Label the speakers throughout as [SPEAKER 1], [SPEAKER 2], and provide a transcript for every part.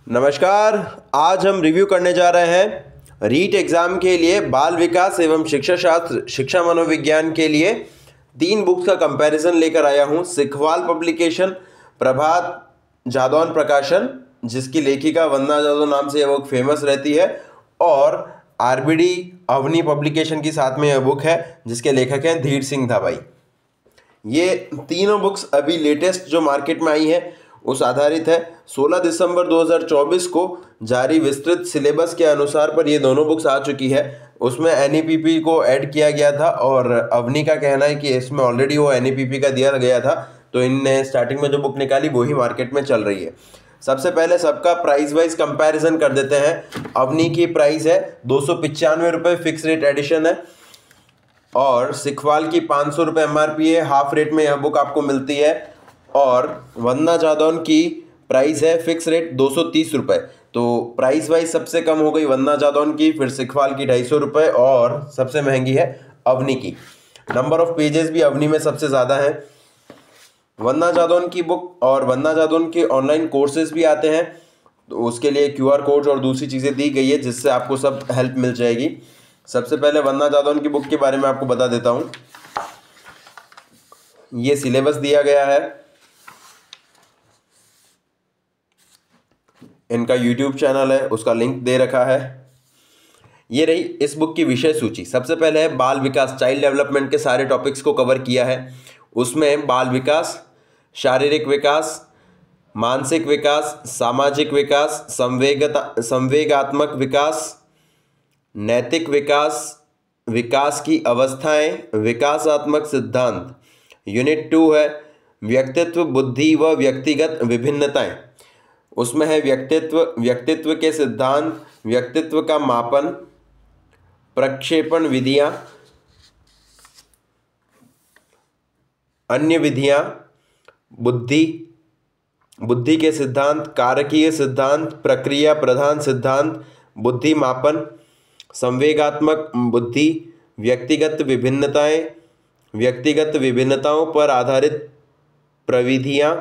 [SPEAKER 1] नमस्कार। आज हम रिव्यू करने जा रहे हैं रीट एग्ज़ाम के लिए बाल विकास एवं शिक्षा शास्त्र शिक्षा मनोविज्ञान के लिए 3 बुक्स का कंपैरिजन लेकर आया हूं। सिखवाल पब्लिकेशन, प्रभात जादौन प्रकाशन, जिसकी लेखिका वंदना जादौन नाम से यह बुक फेमस रहती है, और आरबीडी अवनी पब्लिकेशन की साथ में यह बुक है जिसके लेखक हैं धीर सिंह धाबाई। ये तीनों बुक्स अभी लेटेस्ट जो मार्केट में आई है उस आधारित है। 16 दिसंबर 2024 को जारी विस्तृत सिलेबस के अनुसार पर ये दोनों बुक्स आ चुकी है। उसमें एनईपीपी को ऐड किया गया था और अवनी का कहना है कि इसमें ऑलरेडी वो एनईपीपी का दिया गया था, तो इनने स्टार्टिंग में जो बुक निकाली वही मार्केट में चल रही है। सबसे पहले सबका प्राइस वाइज कंपैरिजन कर देते हैं। अवनी की प्राइस है 295 रुपये, फिक्स रेट एडिशन है, और सिखवाल की 500 रुपये एमआरपी है, हाफ रेट में यह बुक आपको मिलती है। और वंदना जादौन की प्राइस है फिक्स रेट 230 रुपये। तो प्राइस वाइज सबसे कम हो गई वंदना जादौन की, फिर सिखवाल की 250 रुपये, और सबसे महंगी है अवनी की। नंबर ऑफ पेजेस भी अवनी में सबसे ज़्यादा है। वंदना जादौन की बुक और वंदना जादौन के ऑनलाइन कोर्सेज भी आते हैं, तो उसके लिए QR कोड और दूसरी चीज़ें दी गई है जिससे आपको सब हेल्प मिल जाएगी। सबसे पहले वंदना जादौन की बुक के बारे में आपको बता देता हूँ। ये सिलेबस दिया गया है, इनका YouTube चैनल है, उसका लिंक दे रखा है। ये रही इस बुक की विषय सूची। सबसे पहले है बाल विकास, चाइल्ड डेवलपमेंट के सारे टॉपिक्स को कवर किया है। उसमें बाल विकास, शारीरिक विकास, मानसिक विकास, सामाजिक विकास, संवेगात्मक विकास, नैतिक विकास, विकास की अवस्थाएं, विकासात्मक सिद्धांत। यूनिट 2 है व्यक्तित्व, बुद्धि व व्यक्तिगत विभिन्नताएं। उसमें है व्यक्तित्व के सिद्धांत, व्यक्तित्व का मापन, प्रक्षेपण विधियां, अन्य विधियां, बुद्धि के सिद्धांत, कारकीय सिद्धांत, प्रक्रिया प्रधान सिद्धांत, बुद्धि मापन, संवेगात्मक बुद्धि, व्यक्तिगत विभिन्नताएं, व्यक्तिगत विभिन्नताओं पर आधारित प्रविधियां।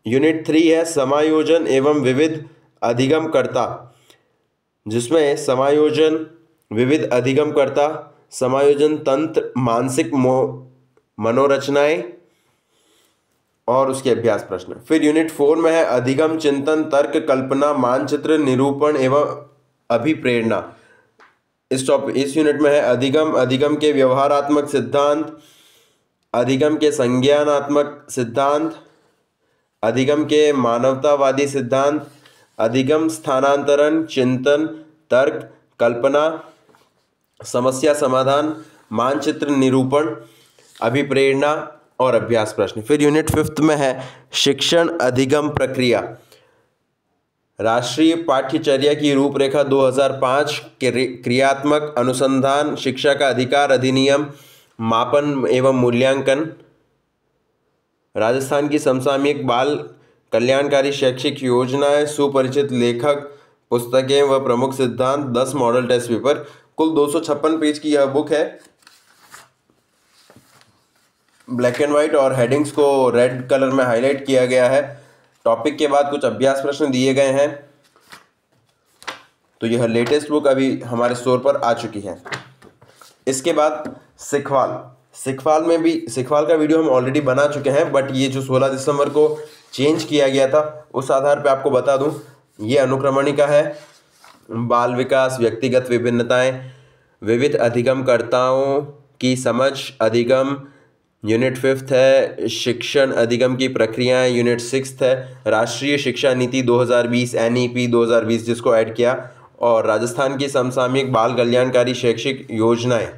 [SPEAKER 1] यूनिट 3 है समायोजन एवं विविध अधिगमकर्ता, जिसमें समायोजन, विविध अधिगमकर्ता, समायोजन तंत्र, मानसिक मनोरचनाएं और उसके अभ्यास प्रश्न। फिर यूनिट 4 में है अधिगम, चिंतन, तर्क, कल्पना, मानचित्र, निरूपण एवं अभिप्रेरणा। इस यूनिट में है अधिगम के व्यवहारात्मक सिद्धांत, अधिगम के संज्ञानात्मक सिद्धांत, अधिगम के मानवतावादी सिद्धांत, अधिगम स्थानांतरण, चिंतन, तर्क, कल्पना, समस्या समाधान, मानचित्र, निरूपण, अभिप्रेरणा और अभ्यास प्रश्न। फिर यूनिट 5 में है शिक्षण अधिगम प्रक्रिया, राष्ट्रीय पाठ्यचर्या की रूपरेखा 2005, क्रियात्मक अनुसंधान, शिक्षा का अधिकार अधिनियम, मापन एवं मूल्यांकन, राजस्थान की समसामयिक बाल कल्याणकारी शैक्षिक योजनाएं, सुपरिचित लेखक, पुस्तकें व प्रमुख सिद्धांत, 10 मॉडल टेस्ट पेपर। कुल 256 पेज की यह बुक है। ब्लैक एंड वाइट और हेडिंग्स को रेड कलर में हाईलाइट किया गया है। टॉपिक के बाद कुछ अभ्यास प्रश्न दिए गए हैं। तो यह लेटेस्ट बुक अभी हमारे स्टोर पर आ चुकी है। इसके बाद सिखवाल का वीडियो हम ऑलरेडी बना चुके हैं, बट ये जो 16 दिसंबर को चेंज किया गया था उस आधार पे आपको बता दूं, ये अनुक्रमणिका है। बाल विकास, व्यक्तिगत विभिन्नताएं, विविध अधिगमकर्ताओं की समझ, अधिगम। यूनिट 5 है शिक्षण अधिगम की प्रक्रियाएं। यूनिट 6 है राष्ट्रीय शिक्षा नीति 2020 NEP 2020 जिसको ऐड किया, और राजस्थान की समसामयिक बाल कल्याणकारी शैक्षिक योजनाएं।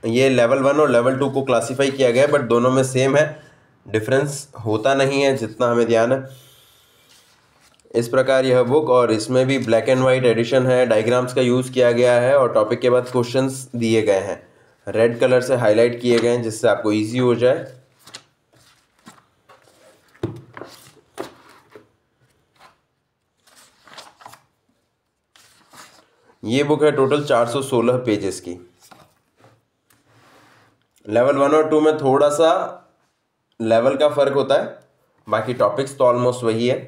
[SPEAKER 1] ये लेवल 1 और लेवल 2 को क्लासीफाई किया गया है, बट दोनों में सेम है, डिफरेंस होता नहीं है जितना हमें ध्यान है। इस प्रकार यह बुक, और इसमें भी ब्लैक एंड वाइट एडिशन है, डायग्राम्स का यूज़ किया गया है, और टॉपिक के बाद क्वेश्चंस दिए गए हैं, रेड कलर से हाईलाइट किए गए हैं जिससे आपको ईजी हो जाए। ये बुक है टोटल 416 पेजेस की। लेवल 1 और 2 में थोड़ा सा लेवल का फ़र्क होता है, बाकी टॉपिक्स तो ऑलमोस्ट वही है।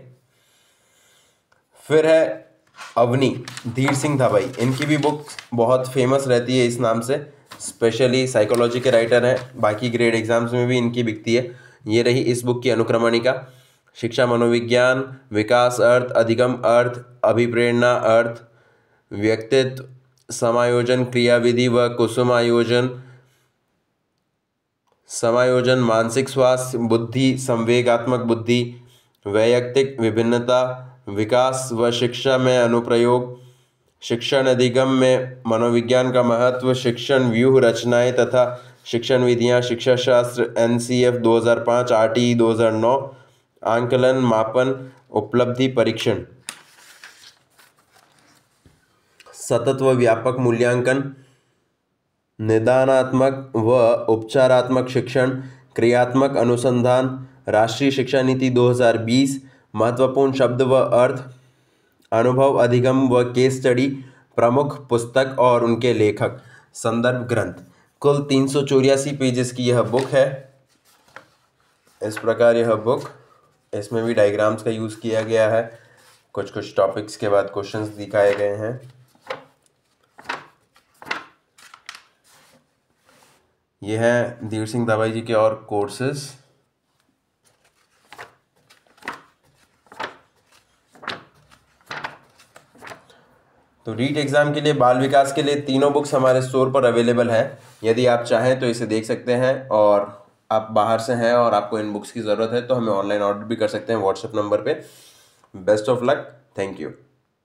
[SPEAKER 1] फिर है अवनी, धीर सिंह धाबाई, इनकी भी बुक बहुत फेमस रहती है इस नाम से, स्पेशली साइकोलॉजी के राइटर हैं, बाकी ग्रेड एग्जाम्स में भी इनकी बिकती है। ये रही इस बुक की अनुक्रमणिका। शिक्षा मनोविज्ञान, विकास अर्थ, अधिगम अर्थ, अभिप्रेरणा अर्थ, व्यक्तित्व समायोजन, क्रियाविधि व कुसुमायोजन, समायोजन, मानसिक स्वास्थ्य, बुद्धि, संवेगात्मक बुद्धि, वैयक्तिक विभिन्नता, विकास व शिक्षा में अनुप्रयोग, शिक्षण अधिगम में मनोविज्ञान का महत्व, शिक्षण व्यूह रचनाएं तथा शिक्षण विधियां, शिक्षा शास्त्र, NCF 2005, RTE 2009, आंकलन, मापन, उपलब्धि परीक्षण, सतत व व्यापक मूल्यांकन, निदानात्मक व उपचारात्मक शिक्षण, क्रियात्मक अनुसंधान, राष्ट्रीय शिक्षा नीति 2020, महत्वपूर्ण शब्द व अर्थ, अनुभव अधिगम व केस स्टडी, प्रमुख पुस्तक और उनके लेखक, संदर्भ ग्रंथ। कुल 384 पेजेस की यह बुक है। इस प्रकार यह बुक, इसमें भी डायग्राम्स का यूज़ किया गया है, कुछ कुछ टॉपिक्स के बाद क्वेश्चंस दिखाए गए हैं। ये है धीर सिंह धाबाई जी के और कोर्सेज। तो रीट एग्ज़ाम के लिए, बाल विकास के लिए तीनों बुक्स हमारे स्टोर पर अवेलेबल है। यदि आप चाहें तो इसे देख सकते हैं, और आप बाहर से हैं और आपको इन बुक्स की ज़रूरत है तो हमें ऑनलाइन ऑर्डर भी कर सकते हैं व्हाट्सएप नंबर पे। Best of luck, thank you.